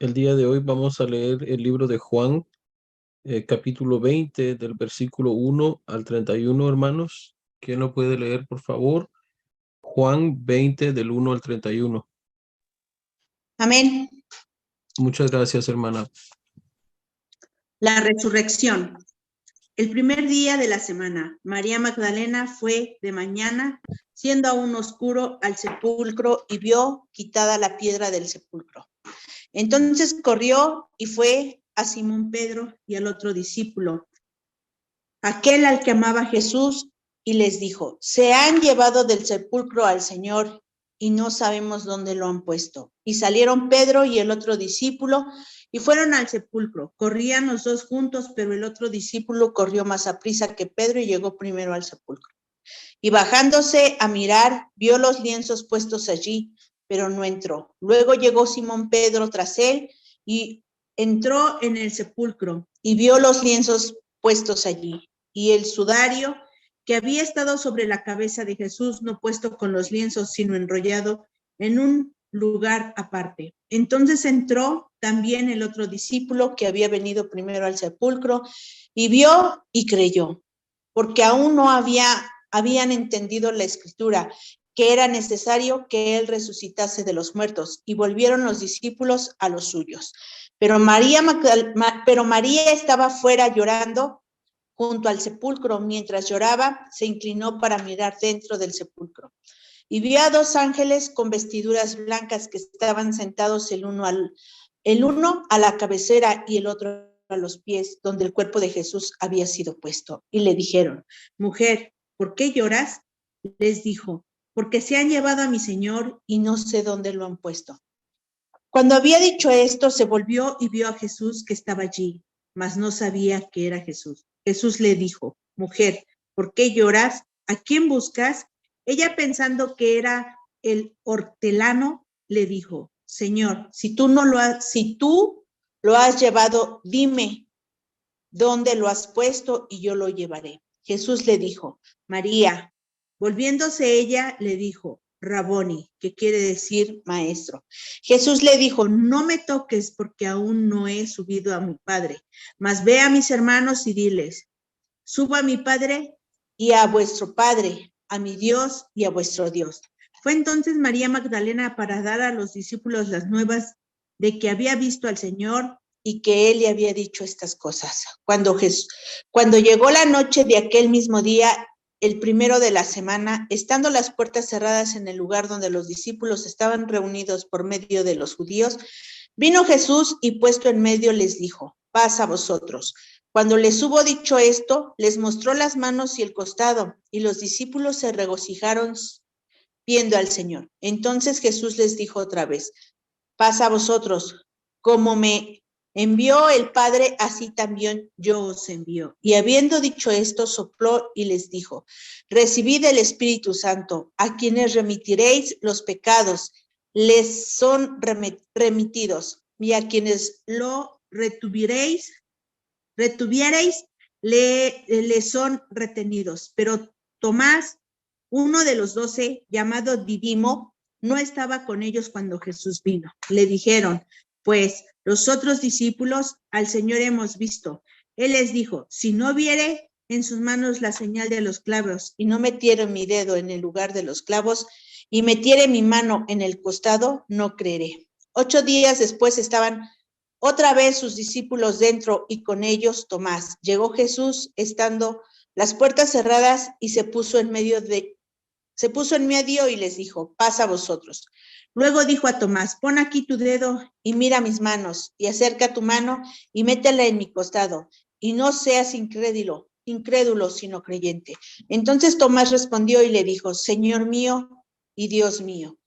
El día de hoy vamos a leer el libro de Juan, capítulo 20, del versículo 1 al 31, hermanos. ¿Quién lo puede leer, por favor? Juan 20, del 1 al 31. Amén. Muchas gracias, hermana. La resurrección. El primer día de la semana, María Magdalena fue de mañana, siendo aún oscuro, al sepulcro y vio quitada la piedra del sepulcro. Entonces corrió y fue a Simón Pedro y al otro discípulo, aquel al que amaba Jesús, y les dijo: se han llevado del sepulcro al Señor y no sabemos dónde lo han puesto. Y salieron Pedro y el otro discípulo y fueron al sepulcro. Corrían los dos juntos, pero el otro discípulo corrió más aprisa que Pedro y llegó primero al sepulcro. Y bajándose a mirar, vio los lienzos puestos allí, pero no entró. Luego llegó Simón Pedro tras él y entró en el sepulcro y vio los lienzos puestos allí y el sudario que había estado sobre la cabeza de Jesús, no puesto con los lienzos, sino enrollado en un lugar aparte. Entonces entró también el otro discípulo que había venido primero al sepulcro y vio y creyó, porque aún no habían entendido la escritura, que era necesario que él resucitase de los muertos, y volvieron los discípulos a los suyos. Pero María estaba fuera llorando junto al sepulcro. Mientras lloraba, se inclinó para mirar dentro del sepulcro y vio a dos ángeles con vestiduras blancas que estaban sentados el uno a la cabecera y el otro a los pies, donde el cuerpo de Jesús había sido puesto. Y le dijeron: mujer, ¿por qué lloras? Les dijo: porque se han llevado a mi Señor y no sé dónde lo han puesto. Cuando había dicho esto, se volvió y vio a Jesús que estaba allí, mas no sabía que era Jesús. Jesús le dijo: mujer, ¿por qué lloras? ¿A quién buscas? Ella, pensando que era el hortelano, le dijo: Señor, si tú lo has llevado, dime dónde lo has puesto y yo lo llevaré. Jesús le dijo: María. Volviéndose ella, le dijo: Raboni, que quiere decir maestro. Jesús le dijo: no me toques, porque aún no he subido a mi Padre, mas ve a mis hermanos y diles: subo a mi Padre y a vuestro Padre, a mi Dios y a vuestro Dios. Fue entonces María Magdalena para dar a los discípulos las nuevas de que había visto al Señor y que él le había dicho estas cosas. Cuando llegó la noche de aquel mismo día, el primero de la semana, estando las puertas cerradas en el lugar donde los discípulos estaban reunidos por medio de los judíos, vino Jesús y puesto en medio les dijo: paz a vosotros. Cuando les hubo dicho esto, les mostró las manos y el costado, y los discípulos se regocijaron viendo al Señor. Entonces Jesús les dijo otra vez: paz a vosotros. Como me envió el Padre, así también yo os envío. Y habiendo dicho esto, sopló y les dijo: recibid el Espíritu Santo. A quienes remitiréis los pecados, les son remitidos, y a quienes lo retuviereis, le son retenidos. Pero Tomás, uno de los 12, llamado Didimo, no estaba con ellos cuando Jesús vino. Le dijeron pues los otros discípulos: al Señor hemos visto. Él les dijo: si no viere en sus manos la señal de los clavos, y no metiere mi dedo en el lugar de los clavos, y metiere mi mano en el costado, no creeré. 8 días después estaban otra vez sus discípulos dentro, y con ellos Tomás. Llegó Jesús estando las puertas cerradas y se puso en medio y les dijo: paz a vosotros. Luego dijo a Tomás: pon aquí tu dedo y mira mis manos, y acerca tu mano y métela en mi costado, y no seas incrédulo, sino creyente. Entonces Tomás respondió y le dijo: Señor mío y Dios mío.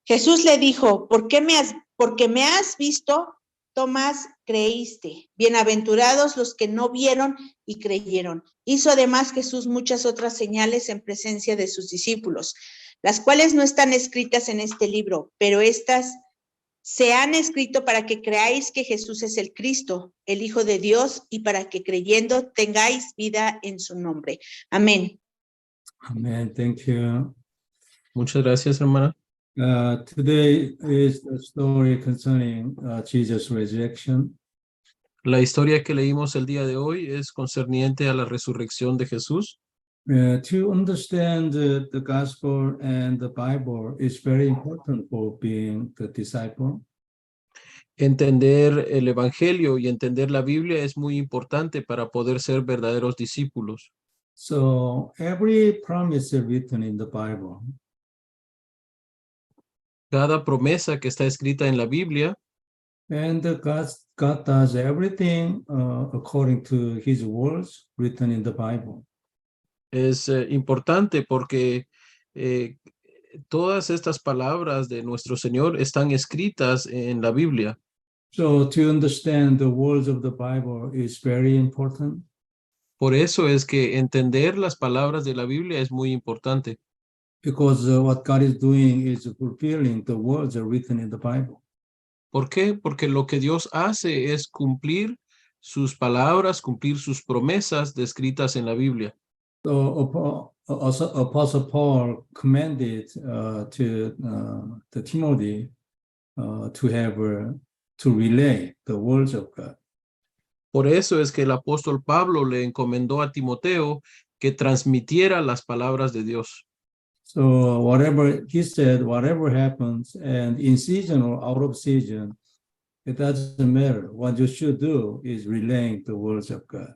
Jesús le dijo: porque me has visto, Tomás, creíste. Bienaventurados los que no vieron y creyeron. Hizo además Jesús muchas otras señales en presencia de sus discípulos, las cuales no están escritas en este libro, pero estas se han escrito para que creáis que Jesús es el Cristo, el Hijo de Dios, y para que creyendo tengáis vida en su nombre. Amén. Amén. Thank you. Muchas gracias, hermana. Today is the story concerning Jesus' resurrection. La historia que leímos el día de hoy es concerniente a la resurrección de Jesús. To understand the gospel and the Bible is very important for being the disciple. Entender el Evangelio y entender la Biblia es muy importante para poder ser verdaderos discípulos. So every promise written in the Bible Cada promesa que está escrita en la Biblia and God does everything according to his words written in the Bible. es importante porque todas estas palabras de nuestro Señor están escritas en la Biblia. So to understand the words of the Bible is very important. Por eso es que entender las palabras de la Biblia es muy importante. Because what God is doing is fulfilling the words written in the Bible. ¿Por qué? Porque lo que Dios hace es cumplir sus palabras, cumplir sus promesas descritas en la Biblia. So Apostle Paul commanded to Timothy to relay the words of God. Por eso es que el apóstol Pablo le encomendó a Timoteo que transmitiera las palabras de Dios. So whatever he said, whatever happens, and in season or out of season, it doesn't matter. What you should do is relaying the words of God.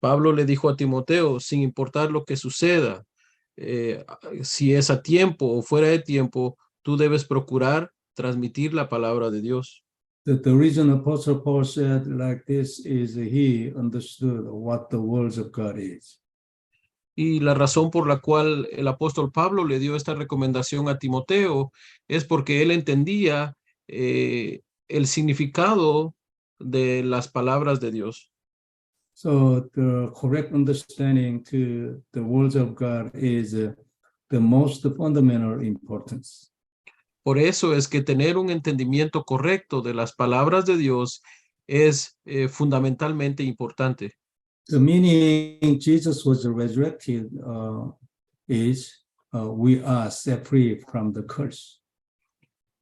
Pablo le dijo a Timoteo, sin importar lo que suceda, si es a tiempo o fuera de tiempo, tú debes procurar transmitir la palabra de Dios. The reason Apostle Paul said like this is he understood what the words of God is. Y la razón por la cual el apóstol Pablo le dio esta recomendación a Timoteo es porque él entendía el significado de las palabras de Dios. So the correct understanding to the words of God is the most fundamental importance. Por eso es que tener un entendimiento correcto de las palabras de Dios es fundamentalmente importante. The meaning Jesus was resurrected is we are set free from the curse.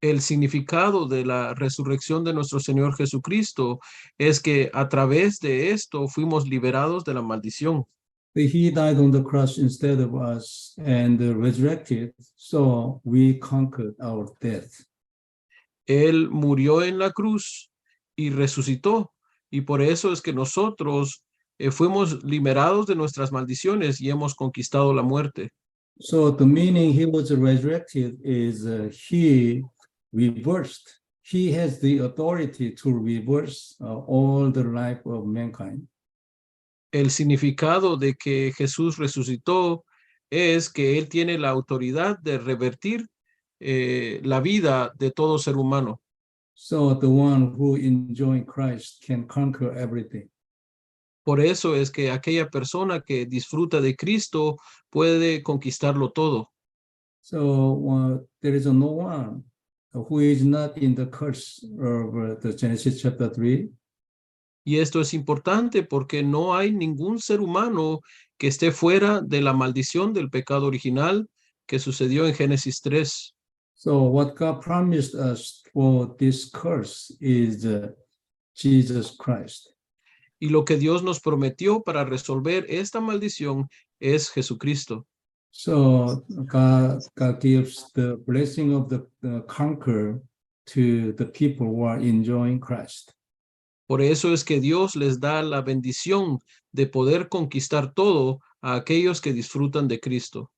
El significado de la resurrección de nuestro Señor Jesucristo es que a través de esto fuimos liberados de la maldición. He died on the cross instead of us and resurrected, so we conquered our death. Él murió en la cruz y resucitó, y por eso es que nosotros fuimos liberados de nuestras maldiciones y hemos conquistado la muerte. So the meaning he was resurrected is he reversed. He has the authority to reverse all the life of mankind. El significado de que Jesús resucitó es que Él tiene la autoridad de revertir la vida de todo ser humano. So the one who enjoys Christ can conquer everything. Por eso es que aquella persona que disfruta de Cristo puede conquistarlo todo. So there is no one who is not in the curse of the Genesis chapter 3. Y esto es importante porque no hay ningún ser humano que esté fuera de la maldición del pecado original que sucedió en Génesis 3. So what God promised us for this curse is Jesus Christ. Y lo que Dios nos prometió para resolver esta maldición es Jesucristo. So God gives the blessing of the conqueror to the people who are enjoying Christ. Por eso es que Dios les da la bendición de poder conquistar todo a aquellos que disfrutan de Cristo.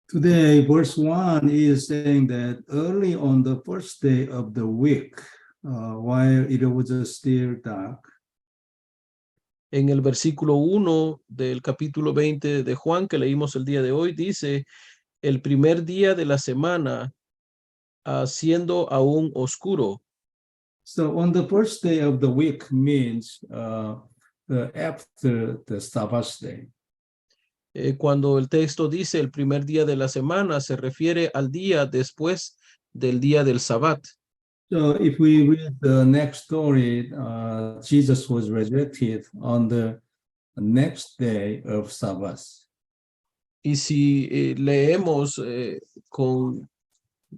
Today, verse 1 is saying that early on the first day of the week, while it was still dark, En el versículo 1 del capítulo 20 de Juan que leímos el día de hoy, dice, el primer día de la semana, siendo aún oscuro. so on the first day of the week means after the Sabbath day. Cuando el texto dice el primer día de la semana, se refiere al día después del día del Sabbat. So if we read the next story, Jesus was resurrected on the next day of Sabbath. Y si leemos con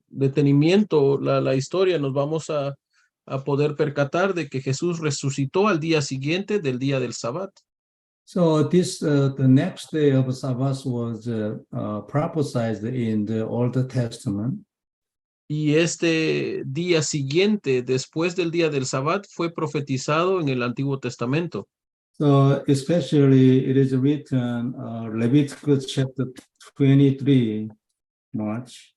detenimiento la historia, nos vamos a poder percatar de que Jesús resucitó al día siguiente del día del Sabbat. So this, the next day of Sabbath was prophesied in the Old Testament. Y este día siguiente, después del día del Sabbat, fue profetizado en el Antiguo Testamento. So especially it is written Leviticus chapter 23, March.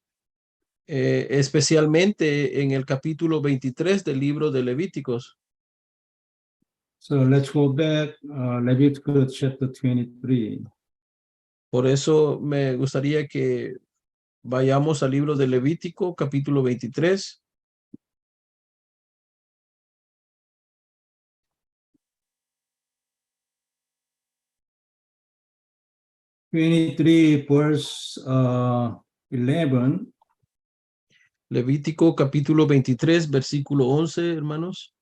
Especialmente en el capítulo 23 del libro de Levíticos. So let's go back, Leviticus chapter 23. Por eso me gustaría que vayamos al libro de Levítico, capítulo 23. Verse 11. Levítico, capítulo 23, versículo 11, hermanos.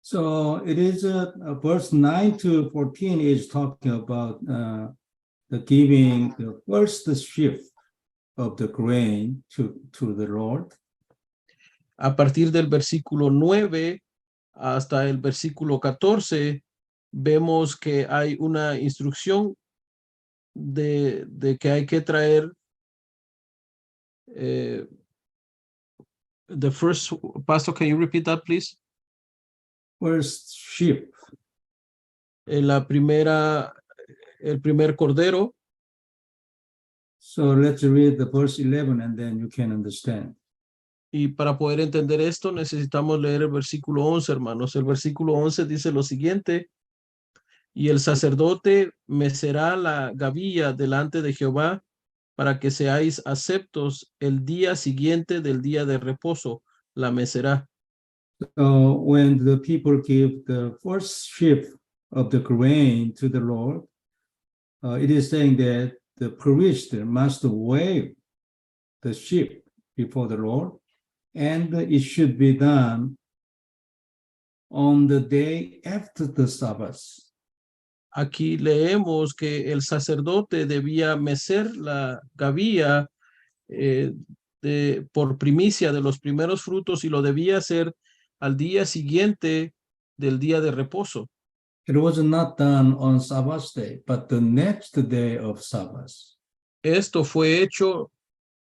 So it is verse 9 to 14 is talking about the giving the first shift of the grain to the Lord. A partir del versículo 9 hasta el versículo 14, vemos que hay una instrucción de que hay que traer the first, Pastor, can you repeat that, please? First sheep. El primer cordero. So let's read the verse 11 and then you can understand. Y para poder entender esto necesitamos leer el versículo 11, hermanos. El versículo 11 dice lo siguiente: y el sacerdote mecerá la gavilla delante de Jehová para que seáis aceptos el día siguiente del día de reposo, la mecerá. So when the people give the first sheaf of the grain to the Lord, it is saying that the priest must weigh the sheep before the Lord, and it should be done on the day after the Sabbath. Aquí leemos que el sacerdote debía mecer la gavilla por primicia de los primeros frutos y lo debía hacer al día siguiente del día de reposo. It was not done on Sabbath day, but the next day of Sabbath. Esto fue hecho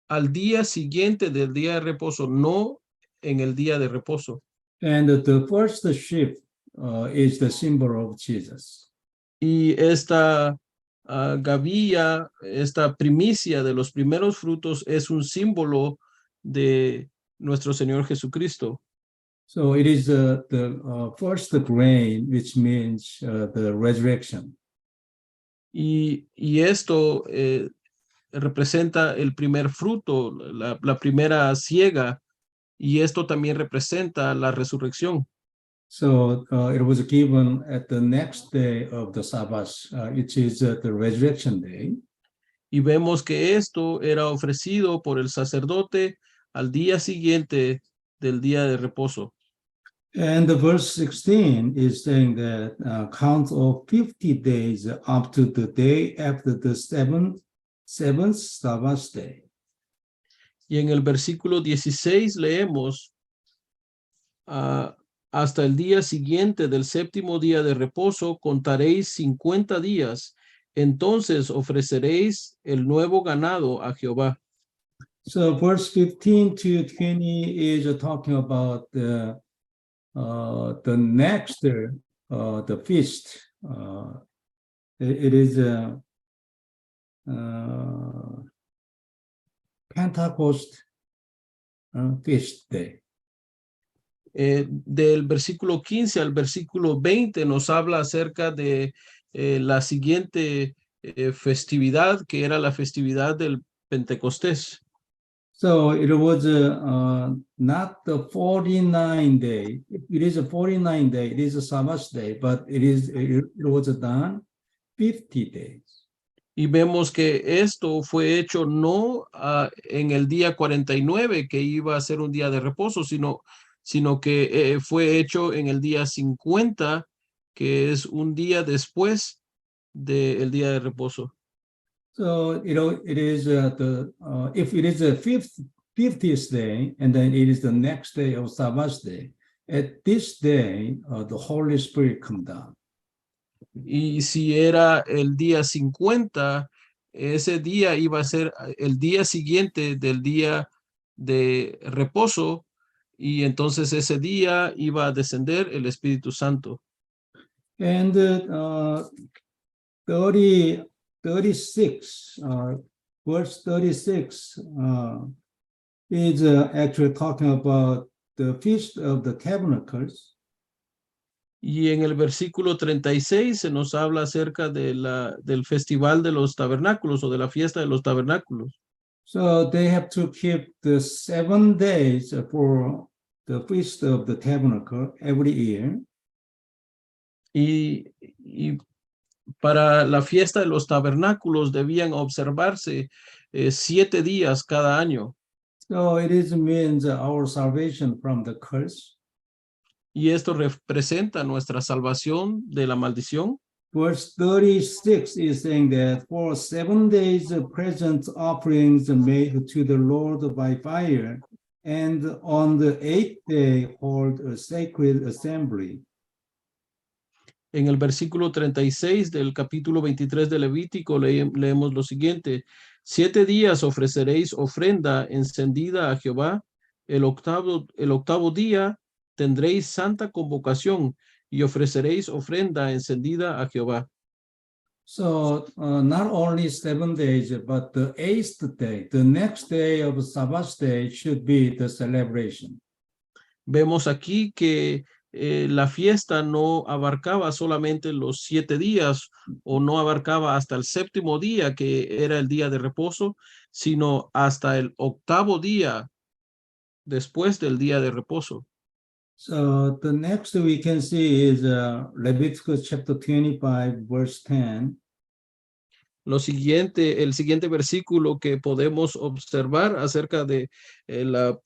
al día siguiente del día de reposo, no en el día de reposo. And the first sheep is the symbol of Jesus. Y esta gavilla, esta primicia de los primeros frutos es un símbolo de nuestro Señor Jesucristo. So it is the first grain, which means the resurrection. Y esto representa el primer fruto, la primera siega, y esto también representa la resurrección. So it was given at the next day of the Sabbath, which is the resurrection day. Y vemos que esto era ofrecido por el sacerdote al día siguiente del día de reposo. And the verse 16 is saying that count of 50 days up to the day after the seventh Sabbath day. Y en el versículo 16 leemos, hasta el día siguiente del séptimo día de reposo contaréis 50 días, entonces ofreceréis el nuevo ganado a Jehová. So verse 15 to 20 is talking about the next, the feast. It is Pentecost feast day. Del versículo 15 al versículo 20 nos habla acerca de la siguiente festividad, que era la festividad del Pentecostés. So it was not the 49 day. It is a 49 day. It is a Sabbath day, but it was done 50 days. Y vemos que esto fue hecho no en el día 49, que iba a ser un día de reposo, sino que fue hecho en el día 50, que es un día después del día de reposo. So it is if it is the fifth 50th day, and then it is the next day of Sabbath day. At this day, the Holy Spirit come down. Y si era el día 50, ese día iba a ser el día siguiente del día de reposo, y entonces ese día iba a descender el Espíritu Santo. And 36, verse 36 is actually talking about the Feast of the Tabernacles. Y en el versículo 36 se nos habla acerca de del Festival de los Tabernáculos o de la fiesta de los tabernáculos. So they have to keep the 7 days for the Feast of the Tabernacle every year. Y para la fiesta de los tabernáculos debían observarse 7 días cada año. So it means our salvation from the curse. Y esto representa nuestra salvación de la maldición. Verse 36 is saying that for 7 days present offerings made to the Lord by fire, and on the 8th day hold a sacred assembly. En el versículo 36 del capítulo 23 de Levítico leemos lo siguiente: 7 días ofreceréis ofrenda encendida a Jehová, el octavo día tendréis santa convocación y ofreceréis ofrenda encendida a Jehová. So not only 7 days, but the 8th day, the next day of Sabbath day, should be the celebration. Vemos aquí que la fiesta no abarcaba solamente los 7 días o no abarcaba hasta el 7º día, que era el día de reposo, sino hasta el 8º día después del día de reposo. So the next we can see is Leviticus chapter 25, verse 10. El siguiente versículo que podemos observar acerca de la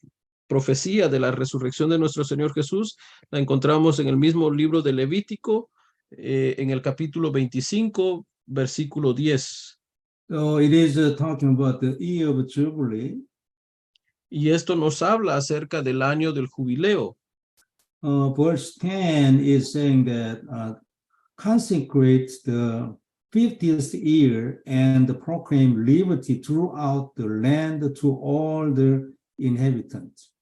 profecía de la resurrección de nuestro Señor Jesús, la encontramos en el mismo libro de Levítico, en el capítulo 25, versículo 10. So it is talking about the year of Jubilee. Y esto nos habla acerca del año del jubileo. Verse 10 is saying that consecrate the 50th year and proclaim liberty throughout the land to all the inhabitants.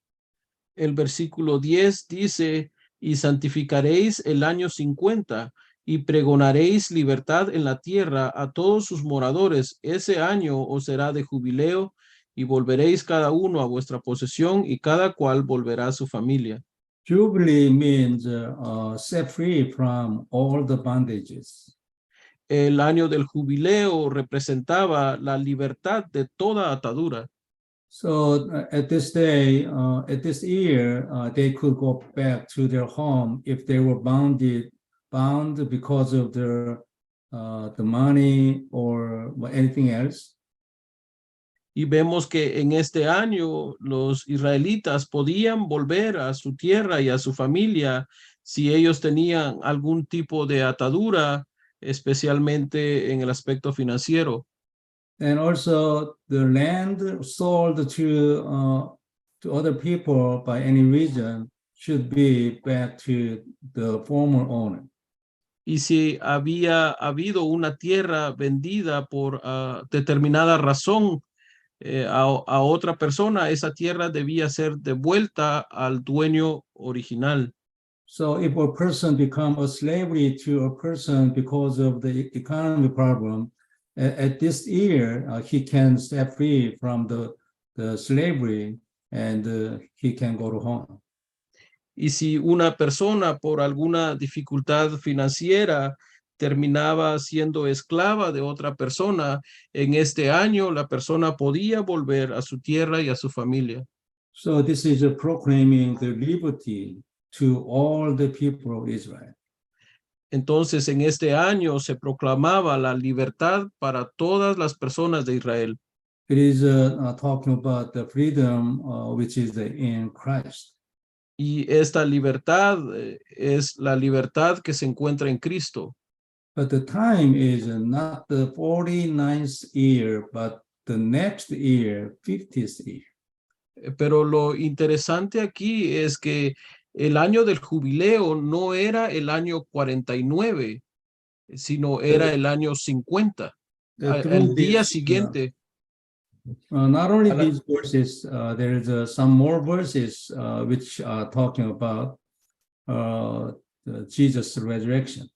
El versículo 10 dice: y santificaréis el año 50 y pregonaréis libertad en la tierra a todos sus moradores. Ese año os será de jubileo y volveréis cada uno a vuestra posesión y cada cual volverá a su familia. Jubilee means set free from all the bondages. El año del jubileo representaba la libertad de toda atadura. So at this day, at this year, they could go back to their home if they were bound because of the money or anything else. Y vemos que en este año los israelitas podían volver a su tierra y a su familia si ellos tenían algún tipo de atadura, especialmente en el aspecto financiero. And also the land sold to other people by any reason should be back to the former owner. Y si había habido una tierra vendida por determinada razón a otra persona, esa tierra debía ser devuelta al dueño original. So if a person becomes a slavery to a person because of the economic problem, at this year, he can step free from the slavery and he can go to home. Y si una persona por alguna dificultad financiera terminaba siendo esclava de otra persona, en este año la persona podía volver a su tierra y a su familia. So this is proclaiming the liberty to all the people of Israel. Entonces, en este año se proclamaba la libertad para todas las personas de Israel. It is talking about the freedom which is in Christ. Y esta libertad es la libertad que se encuentra en Cristo. But the time is not the 49th year, but the next year, 50th year. Pero lo interesante aquí es que el año del jubileo no era el año 49, sino era el año 50. Through Al día this, siguiente, not only a la- these verses, there is some more verses which are talking about Jesus' resurrection.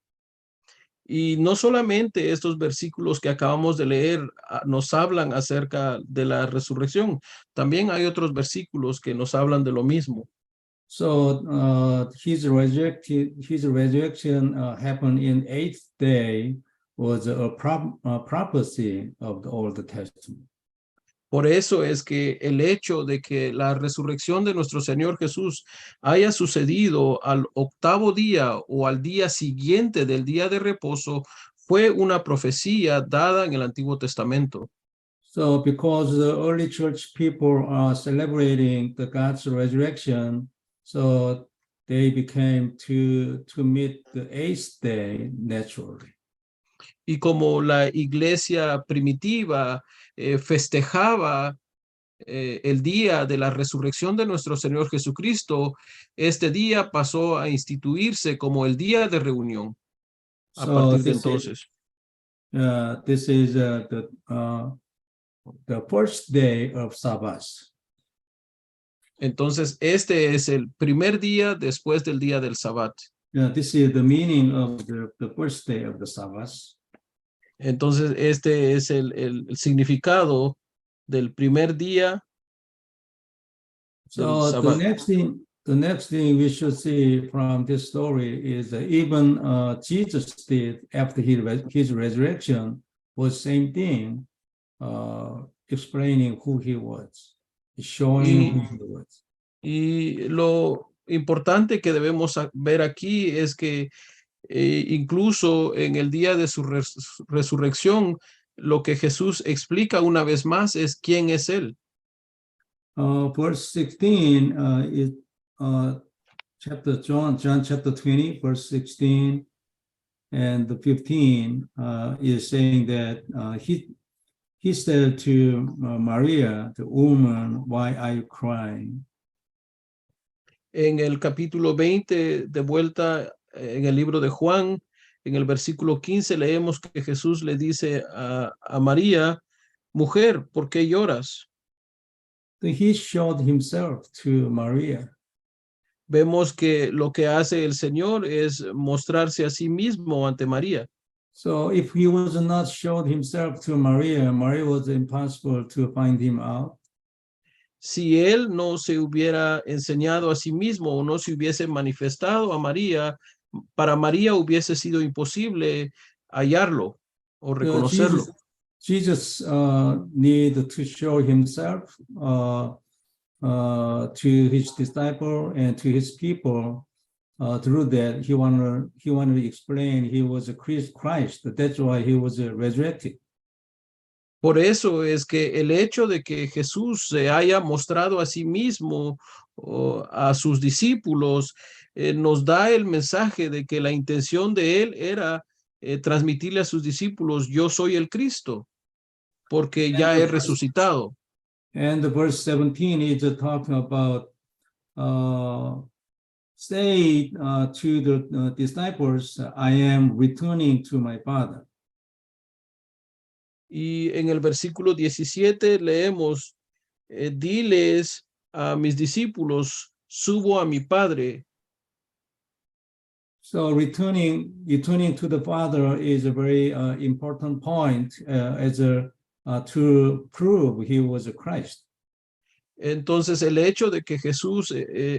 y no solamente estos versículos que acabamos de leer nos hablan acerca de la resurrección, también hay otros versículos que nos hablan de lo mismo. So his resurrection happened in eighth day was a prophecy of the Old Testament. Por eso es que el hecho de que la resurrección de nuestro Señor Jesús haya sucedido al octavo día o al día siguiente del día de reposo fue una profecía dada en el Antiguo Testamento. So because the early church people are celebrating the God's resurrection, so they became to meet the eighth day naturally. Y como la iglesia primitiva festejaba el día de la resurrección de nuestro Señor Jesucristo, este día pasó a instituirse como el día de reunión a So partir de this entonces. is the first day of Sabbath. Entonces, este es el primer día después del día del Sabbat. This is the meaning of the first day of the Sabbath. Entonces, este es el significado del primer día del So Sabbat. the next thing we should see from this story is that even Jesus did after his resurrection was same thing, explaining who he was, showing who he was. Y lo importante que debemos ver aquí es que incluso en el día de su resurrección, lo que Jesús explica una vez más es quién es Él. Verse 16 is John chapter 20, verse 16 and the 15 is saying that he said to Maria, the woman, why are you crying? En el capítulo 20, de vuelta en el libro de Juan, en el versículo 15, leemos que Jesús le dice a María, mujer, ¿por qué lloras? So he showed himself to Maria. Vemos que lo que hace el Señor es mostrarse a sí mismo ante María. So if he was not showed himself to Maria, Maria was impossible to find him out. Si él no se hubiera enseñado a sí mismo o no se hubiese manifestado a María, para María hubiese sido imposible hallarlo o reconocerlo. Jesus needed to show himself to his disciple and to his people. Through that, he wanted to explain he was a Christ. That's why he was resurrected. Por eso es que el hecho de que Jesús se haya mostrado a sí mismo a sus discípulos nos da el mensaje de que la intención de él era transmitirle a sus discípulos, yo soy el Cristo, porque ya he resucitado. And the verse 17 is talking about say to the disciples, I am returning to my Father. Y en el versículo 17 leemos, diles a mis discípulos, subo a mi Padre. So returning to the Father is a very important point to prove he was a Christ. Entonces el hecho de que Jesús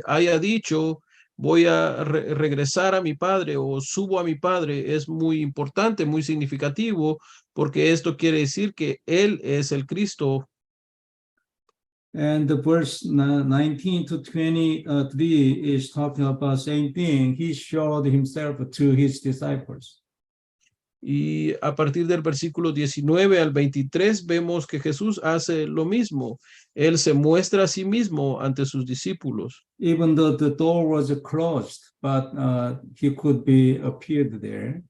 haya dicho, voy a regresar a mi Padre o subo a mi Padre es muy importante, muy significativo, porque esto quiere decir que Él es el Cristo. And the verse 19 to 23 is talking about same thing. He showed himself to his disciples. Y a partir del versículo 19 al 23 vemos que Jesús hace lo mismo. Él se muestra a sí mismo ante sus discípulos. Even though the door was closed, but he could be appeared there.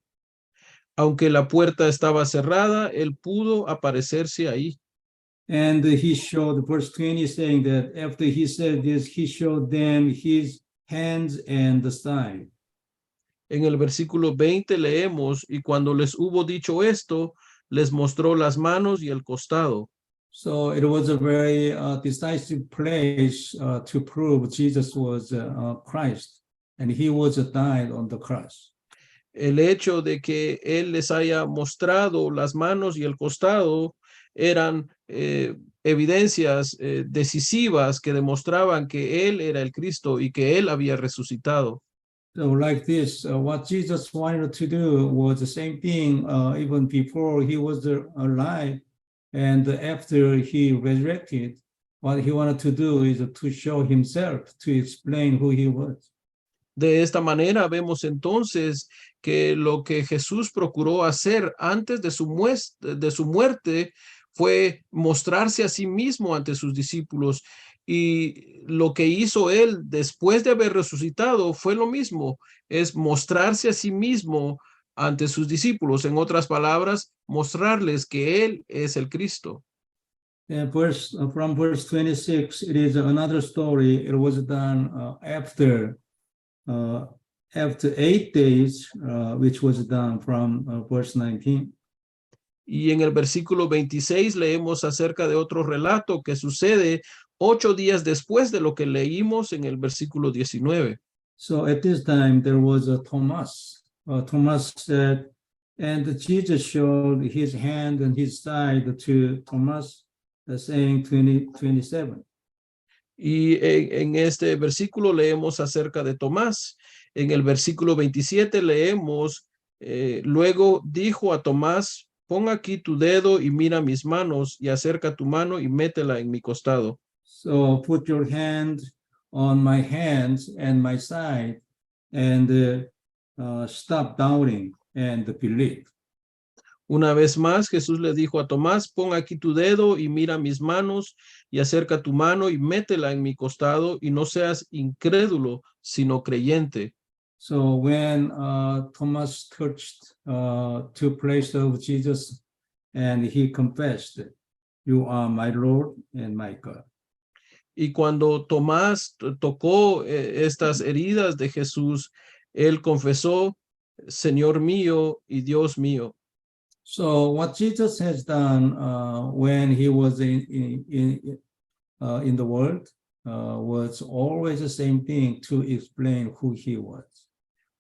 Aunque la puerta estaba cerrada, él pudo aparecerse ahí. And he showed, verse 20 saying that after he said this, he showed them his hands and the side. En el versículo 20 leemos, y cuando les hubo dicho esto, les mostró las manos y el costado. So it was a very decisive place to prove Jesus was Christ, and he was died on the cross. El hecho de que él les haya mostrado las manos y el costado eran evidencias decisivas que demostraban que él era el Cristo y que él había resucitado. So like this, what Jesus wanted to do was the same thing even before he was alive, and after he resurrected, what he wanted to do is to show himself, to explain who he was. De esta manera vemos entonces que lo que Jesús procuró hacer antes de su muerte fue mostrarse a sí mismo ante sus discípulos, y lo que hizo él después de haber resucitado fue lo mismo, es mostrarse a sí mismo ante sus discípulos. En otras palabras, mostrarles que él es el Cristo. And from verse 26, it is another story. It was done after 8 days, which was done from verse 19. Y en el versículo 26 leemos acerca de otro relato que sucede 8 días después de lo que leímos en el versículo 19. So at this time, there was a Thomas. Thomas said, and Jesus showed his hand and his side to Thomas, saying 27. Y en este versículo leemos acerca de Tomás. En el versículo 27 leemos, luego dijo a Tomás, pon aquí tu dedo y mira mis manos, y acerca tu mano y métela en mi costado. So put your hand on my hands and my side, and stop doubting and believe. Una vez más, Jesús le dijo a Tomás, pon aquí tu dedo y mira mis manos, y acerca tu mano y métela en mi costado, y no seas incrédulo, sino creyente. So when Thomas touched two places of Jesus, and he confessed, you are my Lord and my God. Y cuando Tomás tocó estas heridas de Jesús, él confesó, Señor mío y Dios mío. So what Jesus has done when he was in the world was always the same thing, to explain who he was.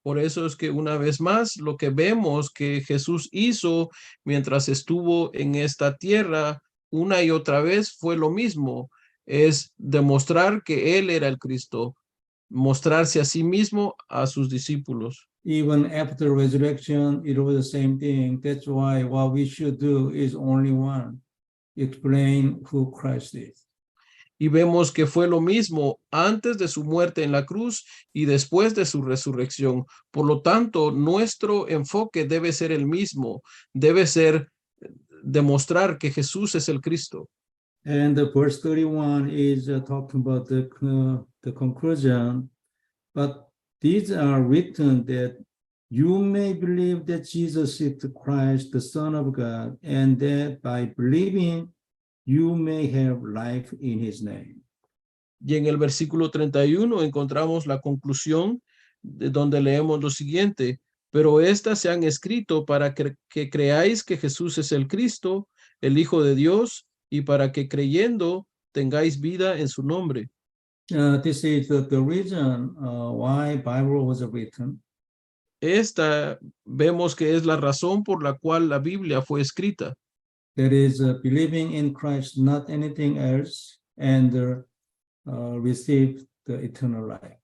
Por eso es que una vez más lo que vemos que Jesús hizo mientras estuvo en esta tierra una y otra vez fue lo mismo, es demostrar que él era el Cristo, mostrarse a sí mismo a sus discípulos. Even after resurrection, it was the same thing. That's why what we should do is only one, explain who Christ is. Y vemos que fue lo mismo antes de su muerte en la cruz y después de su resurrección. Por lo tanto, nuestro enfoque debe ser el mismo, debe ser demostrar que Jesús es el Cristo. And the verse 31 is talking about the conclusion, but these are written that you may believe that Jesus is the Christ, the Son of God, and that by believing you may have life in his name. Y en el versículo 31 encontramos la conclusión de donde leemos lo siguiente, pero estas se han escrito para que creáis que Jesús es el Cristo, el Hijo de Dios, y para que creyendo tengáis vida en su nombre. This is the reason why Bible was written. Esta vemos que es la razón por la cual la Biblia fue escrita. That is believing in Christ, not anything else, and receive the eternal life.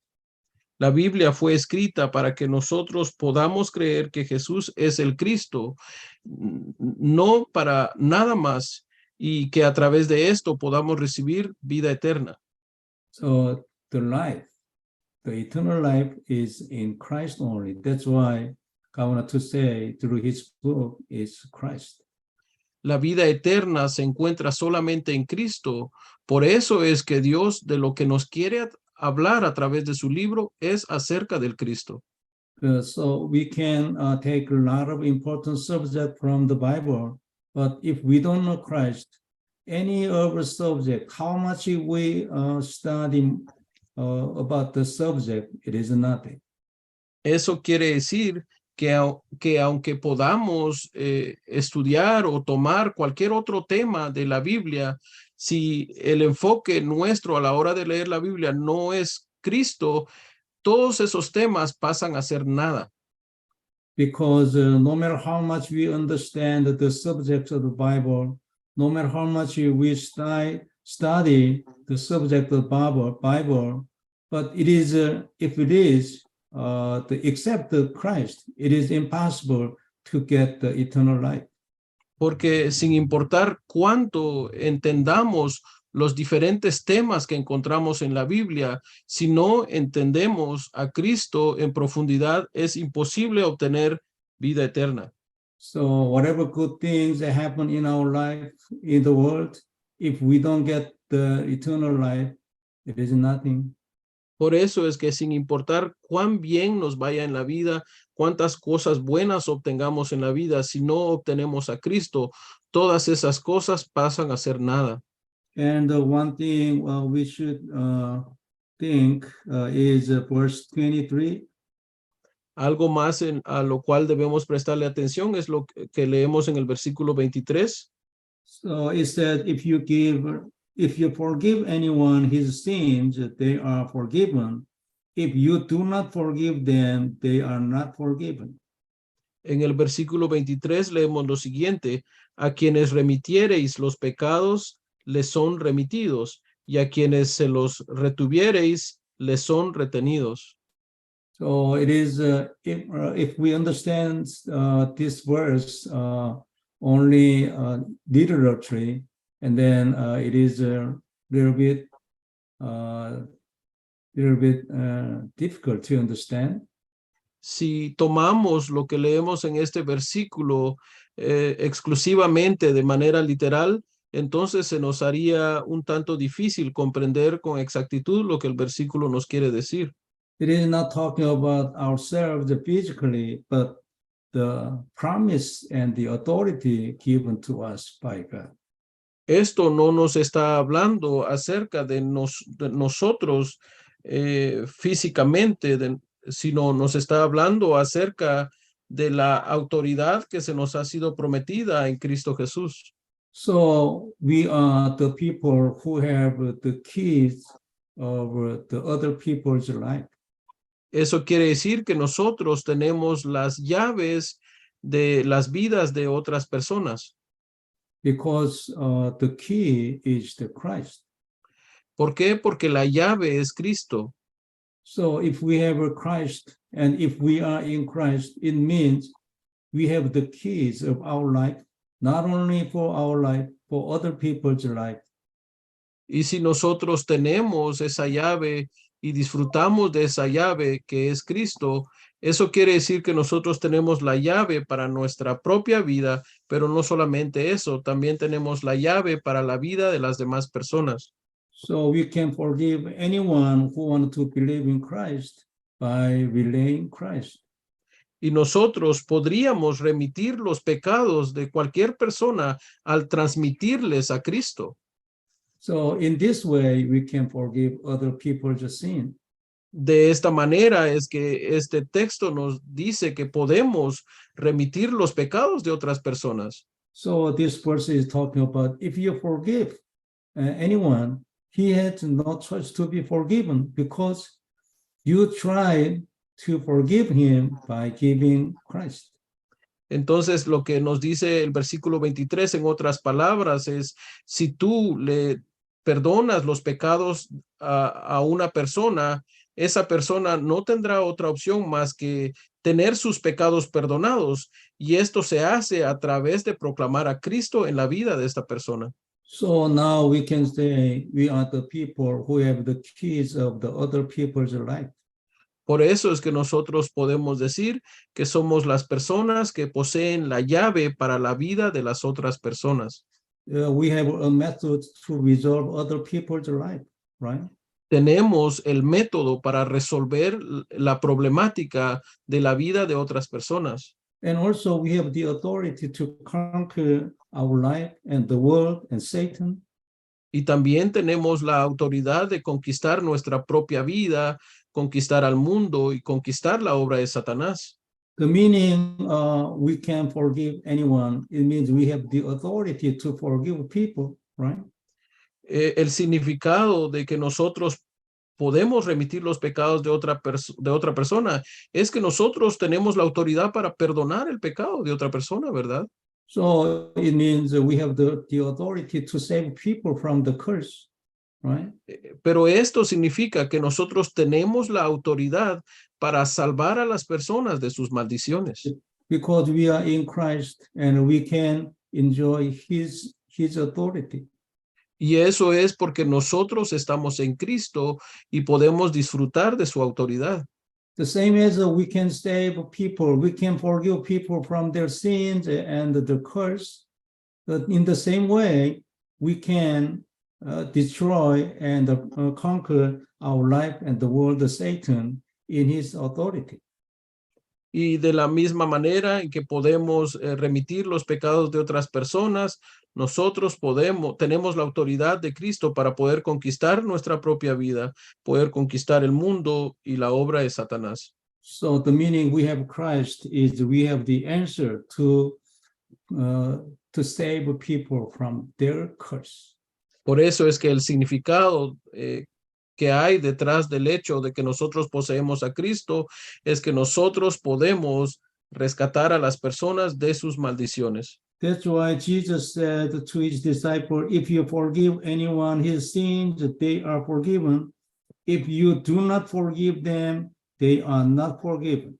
La Biblia fue escrita para que nosotros podamos creer que Jesús es el Cristo, no para nada más, y que a través de esto podamos recibir vida eterna. So the eternal life is in Christ only. That's why I wanted to say through his book is Christ. La vida eterna se encuentra solamente en Cristo. Por eso es que Dios de lo que nos quiere hablar a través de su libro es acerca del Cristo. So we can take a lot of important subjects from the Bible, but if we don't know Christ any other subject, how much we study about the subject, it is nothing. Eso quiere decir que aunque podamos estudiar o tomar cualquier otro tema de la Biblia, si el enfoque nuestro a la hora de leer la Biblia no es Cristo, todos esos temas pasan a ser nada. Because no matter how much we understand the subject of the Bible, no matter how much we study the subject of the Bible, but it is, if it is to accept Christ, it is impossible to get the eternal life. Porque sin importar cuánto entendamos los diferentes temas que encontramos en la Biblia, si no entendemos a Cristo en profundidad, es imposible obtener vida eterna. So whatever good things that happen in our life, in the world, if we don't get the eternal life, it is nothing. Por eso es que sin importar cuán bien nos vaya en la vida, cuántas cosas buenas obtengamos en la vida, si no obtenemos a Cristo, todas esas cosas pasan a ser nada. And one thing we should think is verse 23. Algo más a lo cual debemos prestarle atención es lo que leemos en el versículo 23. So it said, if you forgive anyone his sins, they are forgiven. If you do not forgive them, they are not forgiven. En el versículo 23 leemos lo siguiente: a quienes remitiereis los pecados, les son remitidos, y a quienes se los retuviereis, les son retenidos. So it is, if we understand this verse only literally, and then it is a little bit difficult to understand. Si tomamos lo que leemos en este versículo exclusivamente de manera literal, entonces se nos haría un tanto difícil comprender con exactitud lo que el versículo nos quiere decir. It is not talking about ourselves physically, but the promise and the authority given to us by God. Esto no nos está hablando acerca de nosotros físicamente, sino nos está hablando acerca de la autoridad que se nos ha sido prometida en Cristo Jesús. So we are the people who have the keys of the other people's life. Eso quiere decir que nosotros tenemos las llaves de las vidas de otras personas. Because the key is the Christ. ¿Por qué? Porque la llave es Cristo. So if we have a Christ and if we are in Christ, it means we have the keys of our life, not only for our life, for other people's life. Y si nosotros tenemos esa llave y disfrutamos de esa llave que es Cristo, eso quiere decir que nosotros tenemos la llave para nuestra propia vida, pero no solamente eso, también tenemos la llave para la vida de las demás personas. So we can forgive anyone who wants to believe in Christ by relaying Christ. Y nosotros podríamos remitir los pecados de cualquier persona al transmitirles a Cristo. So in this way, we can forgive other people's sin. De esta manera es que este texto nos dice que podemos remitir los pecados de otras personas. So this verse is talking about if you forgive anyone, he has no choice to be forgiven because you try to forgive him by giving Christ. Entonces, lo que nos dice el versículo 23, en otras palabras, es si tú le perdonas los pecados a una persona, esa persona no tendrá otra opción más que tener sus pecados perdonados, y esto se hace a través de proclamar a Cristo en la vida de esta persona. So now we can say we are the people who have the keys of the other people's life. Por eso es que nosotros podemos decir que somos las personas que poseen la llave para la vida de las otras personas. We have a method to resolve other people's life, right? Tenemos el método para resolver la problemática de la vida de otras personas. And also we have the authority to conquer our life and the world and Satan. Y también tenemos la autoridad de conquistar nuestra propia vida, conquistar al mundo y conquistar la obra de Satanás. The meaning we can forgive anyone, it means we have the authority to forgive people, right? El significado de que nosotros podemos remitir los pecados de otra persona es que nosotros tenemos la autoridad para perdonar el pecado de otra persona, ¿verdad? So it means that we have the authority to save people from the curse, right? Pero esto significa que nosotros tenemos la autoridad para salvar a las personas de sus maldiciones. Because we are in Christ and we can enjoy his authority. Y eso es porque nosotros estamos en Cristo y podemos disfrutar de su autoridad. The same as we can save people, we can forgive people from their sins and the curse. But in the same way, we can destroy and conquer our life and the world of Satan in his authority. Y de la misma manera en que podemos remitir los pecados de otras personas, nosotros tenemos la autoridad de Cristo para poder conquistar nuestra propia vida, poder conquistar el mundo y la obra de Satanás. So the meaning we have Christ is we have the answer to save people from their curse. Por eso es que el significado que hay detrás del hecho de que nosotros poseemos a Cristo es que nosotros podemos rescatar a las personas de sus maldiciones. That's why Jesus said to his disciples, if you forgive anyone his sins, they are forgiven. If you do not forgive them, they are not forgiven.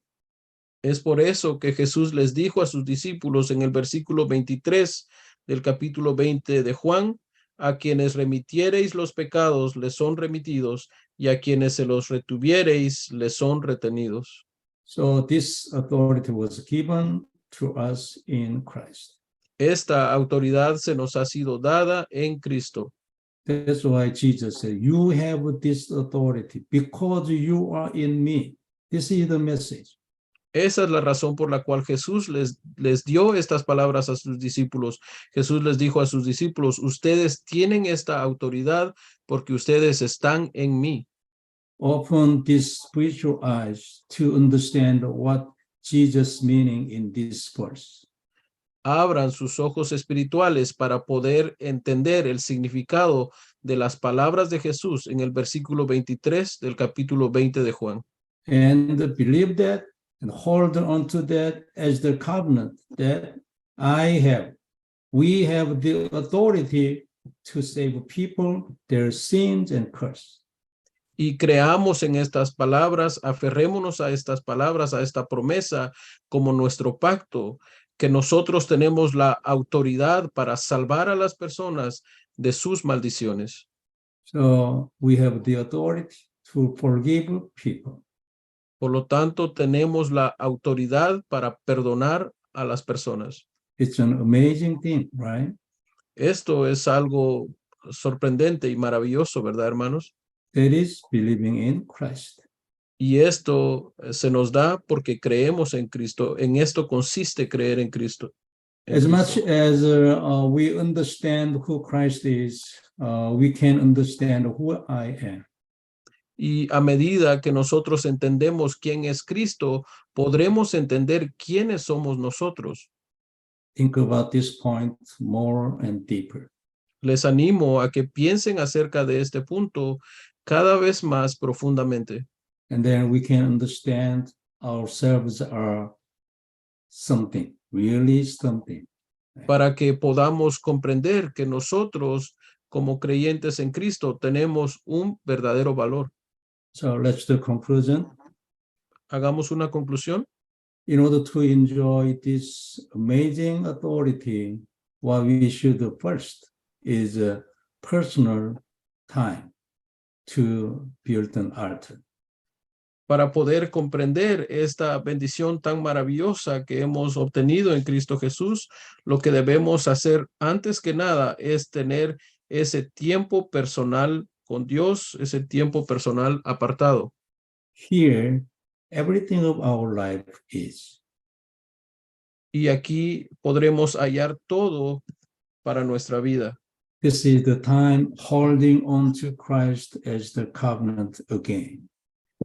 Es por eso que Jesús les dijo a sus discípulos en el versículo 23 del capítulo 20 de Juan: a quienes remitiereis los pecados les son remitidos, y a quienes se los retuviereis les son retenidos. So this authority was given to us in Christ. Esta autoridad se nos ha sido dada en Cristo. That's why Jesus said, you have this authority because you are in me. This is the message. Esa es la razón por la cual Jesús les dio estas palabras a sus discípulos. Jesús les dijo a sus discípulos: ustedes tienen esta autoridad porque ustedes están en mí. Open these spiritual eyes to understand what Jesus' meaning in this verse. Abran sus ojos espirituales para poder entender el significado de las palabras de Jesús en el versículo 23 del capítulo 20 de Juan. And believe that and hold on to that as the covenant that I have. We have the authority to save people, their sins and curse. Y creamos en estas palabras, aferrémonos a estas palabras, a esta promesa como nuestro pacto, que nosotros tenemos la autoridad para salvar a las personas de sus maldiciones. So we have the authority to forgive people. Por lo tanto, tenemos la autoridad para perdonar a las personas. It's an amazing thing, right? Esto es algo sorprendente y maravilloso, ¿verdad, hermanos? That is believing in Christ. Y esto se nos da porque creemos en Cristo. En esto consiste creer en Cristo. As much as we understand who Christ is, we can understand who I am. Y a medida que nosotros entendemos quién es Cristo, podremos entender quiénes somos nosotros. Think about this point more and deeper. Les animo a que piensen acerca de este punto cada vez más profundamente. And then we can understand ourselves are something, really something. Para que podamos comprender que nosotros, como creyentes en Cristo, tenemos un verdadero valor. So let's do conclusion. Hagamos una conclusión. In order to enjoy this amazing authority, what we should do first is a personal time to build an altar. Para poder comprender esta bendición tan maravillosa que hemos obtenido en Cristo Jesús, lo que debemos hacer antes que nada es tener ese tiempo personal con Dios, ese tiempo personal apartado. Here, everything of our life is. Y aquí podremos hallar todo para nuestra vida. This is the time holding on to Christ as the covenant again.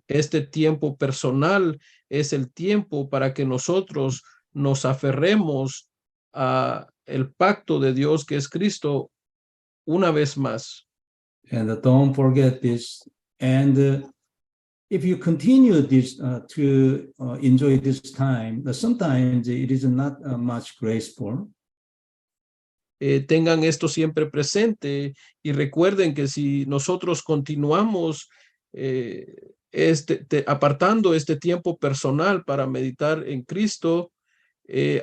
Este tiempo personal es el tiempo para que nosotros nos aferremos a el pacto de Dios que es Cristo una vez más. And don't forget this. And if you continue this to enjoy this time, sometimes it is not much graceful. Tengan esto siempre presente y recuerden que si nosotros continuamos apartando este tiempo personal para meditar en Cristo,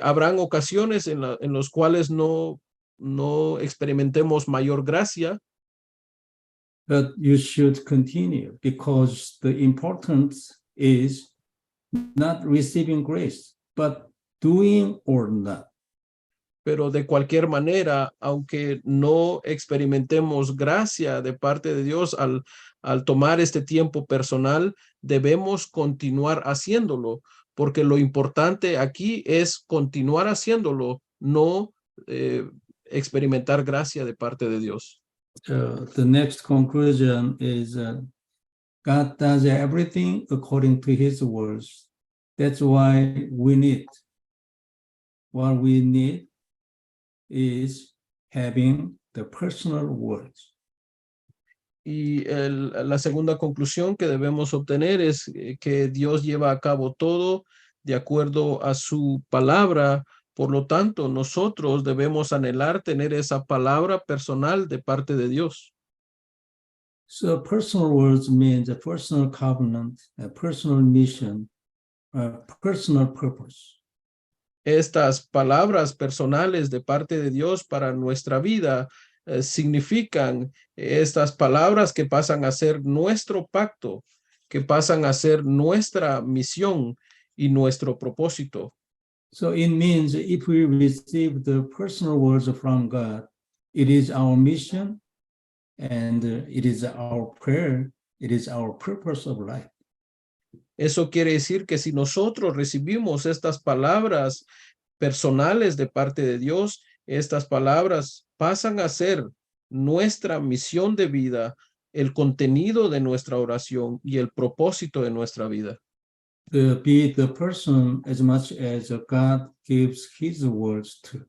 habrán ocasiones en los cuales no experimentemos mayor gracia. But you should continue because the importance is not receiving grace, but doing or not. Pero de cualquier manera, aunque no experimentemos gracia de parte de Dios al tomar este tiempo personal, debemos continuar haciéndolo, porque lo importante aquí es continuar haciéndolo, no experimentar gracia de parte de Dios. The next conclusion is God does everything according to his words. That's why what we need is having the personal words. Y la segunda conclusión que debemos obtener es que Dios lleva a cabo todo de acuerdo a su palabra. Por lo tanto, nosotros debemos anhelar tener esa palabra personal de parte de Dios. So personal words means a personal covenant, a personal mission, a personal purpose. Estas palabras personales de parte de Dios para nuestra vida significan estas palabras que pasan a ser nuestro pacto, que pasan a ser nuestra misión y nuestro propósito. So it means if we receive the personal words from God, it is our mission and it is our prayer, it is our purpose of life. Eso quiere decir que si nosotros recibimos estas palabras personales de parte de Dios, estas palabras pasan a ser nuestra misión de vida, el contenido de nuestra oración y el propósito de nuestra vida. To be the person as much as God gives his words to.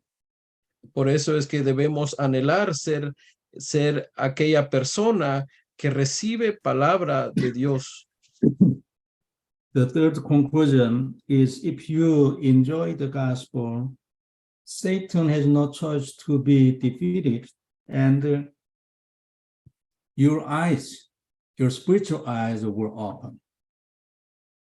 Por eso es que debemos anhelar ser aquella persona que recibe palabra de Dios. The third conclusion is if you enjoy the gospel, Satan has no choice to be defeated, and your spiritual eyes will open.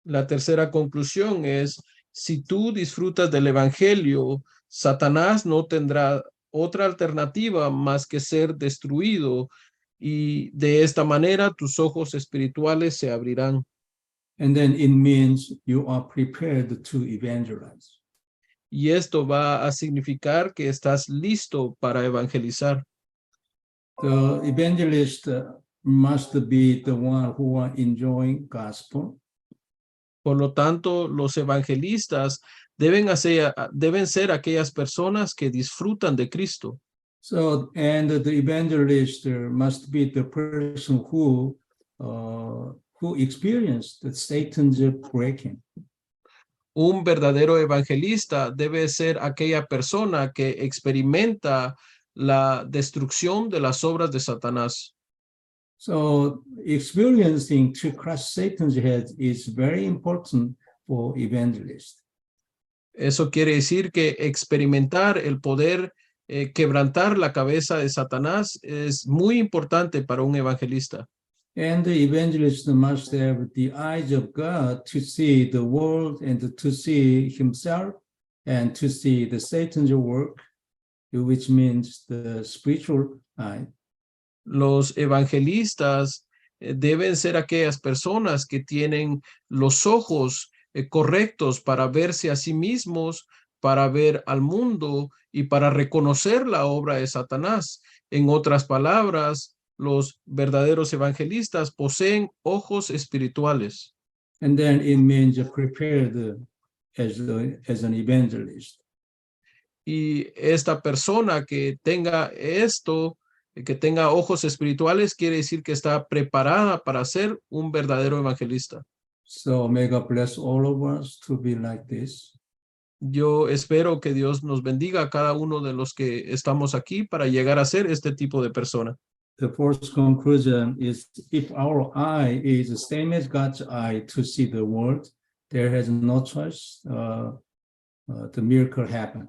La tercera conclusión es, si tú disfrutas del evangelio, Satanás no tendrá otra alternativa más que ser destruido, y de esta manera tus ojos espirituales se abrirán. And then it means you are prepared to evangelize. Y esto va a significar que estás listo para evangelizar. The evangelist must be the one who are enjoying gospel. Por lo tanto, los evangelistas deben ser aquellas personas que disfrutan de Cristo. So, and the evangelist must be the person who experienced Satan's breaking. Un verdadero evangelista debe ser aquella persona que experimenta la destrucción de las obras de Satanás. So experiencing to crush Satan's head is very important for evangelists. Eso quiere decir que experimentar el poder quebrantar la cabeza de Satanás es muy importante para un evangelista. And the evangelist must have the eyes of God to see the world and to see himself and to see the Satan's work, which means the spiritual eye. Los evangelistas deben ser aquellas personas que tienen los ojos correctos para verse a sí mismos, para ver al mundo y para reconocer la obra de Satanás. En otras palabras, los verdaderos evangelistas poseen ojos espirituales. And then it means prepared as an evangelist. Y esta persona que tenga esto, que tenga ojos espirituales, quiere decir que está preparada para ser un verdadero evangelista. So may God bless all of us to be like this. Yo espero que Dios nos bendiga a cada uno de los que estamos aquí para llegar a ser este tipo de persona. The fourth conclusion is if our eye is the same as God's eye to see the world, there has no choice, the miracle happen.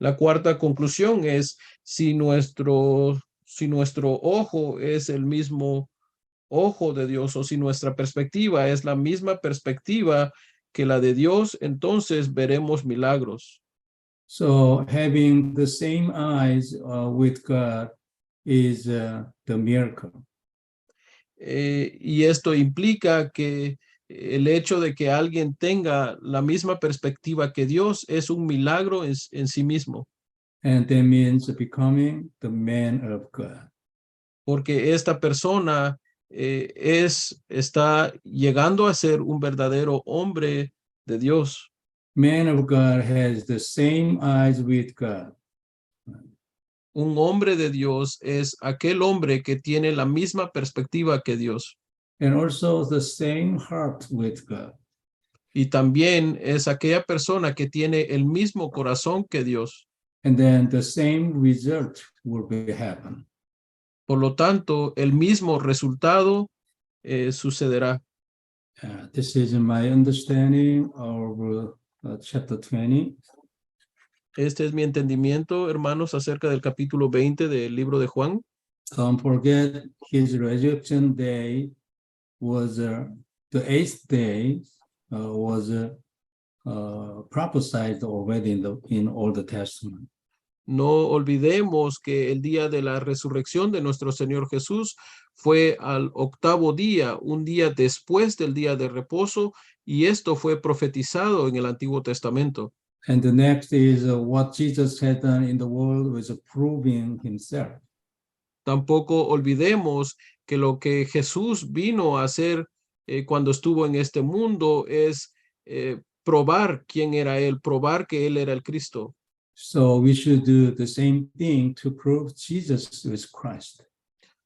La cuarta conclusión es si nuestro ojo es el mismo ojo de Dios o si nuestra perspectiva es la misma perspectiva que la de Dios, entonces veremos milagros. So having the same eyes with God is the miracle. Y esto implica que el hecho de que alguien tenga la misma perspectiva que Dios es un milagro en sí mismo. And that means becoming the man of God. Porque esta persona está llegando a ser un verdadero hombre de Dios. Man of God has the same eyes with God. Un hombre de Dios es aquel hombre que tiene la misma perspectiva que Dios. And also the same heart with God. Y también es aquella persona que tiene el mismo corazón que Dios. And then the same result will be happen. Por lo tanto, el mismo resultado sucederá. This is my understanding of chapter 20. Este es mi entendimiento, hermanos, acerca del capítulo 20 del libro de Juan. Don't forget his resurrection day was the 8th day was prophesied already in Old Testament. No olvidemos que el día de la resurrección de nuestro Señor Jesús fue al octavo día, un día después del día de reposo, y esto fue profetizado en el Antiguo Testamento. And the next is what Jesus had done in the world was proving himself. Tampoco olvidemos que lo que Jesús vino a hacer cuando estuvo en este mundo es probar quién era Él, probar que Él era el Cristo. So we should do the same thing to prove Jesus is Christ.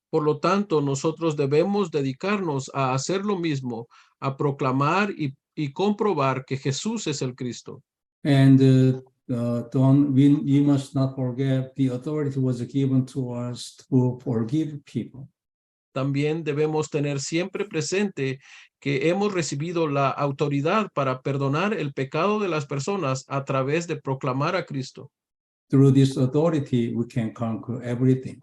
Por lo tanto, nosotros debemos dedicarnos a hacer lo mismo, a proclamar y comprobar que Jesús es el Cristo. And we must not forget the authority was given to us to forgive people. También debemos tener siempre presente que hemos recibido la autoridad para perdonar el pecado de las personas a través de proclamar a Cristo. Through this authority, we can conquer everything.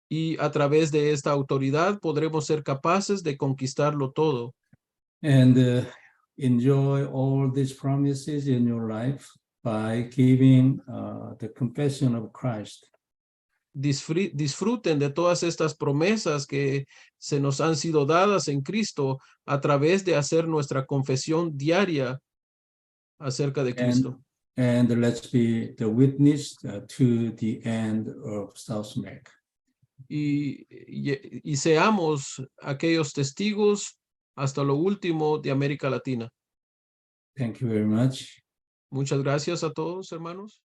Y a través de esta autoridad podremos ser capaces de conquistarlo todo. And enjoy all these promises in your life by giving the confession of Christ. Disfruten de todas estas promesas que se nos han sido dadas en Cristo a través de hacer nuestra confesión diaria acerca de Cristo. And let's be the witness to the end of South America. Y seamos aquellos testigos hasta lo último de América Latina. Thank you very much. Muchas gracias a todos, hermanos.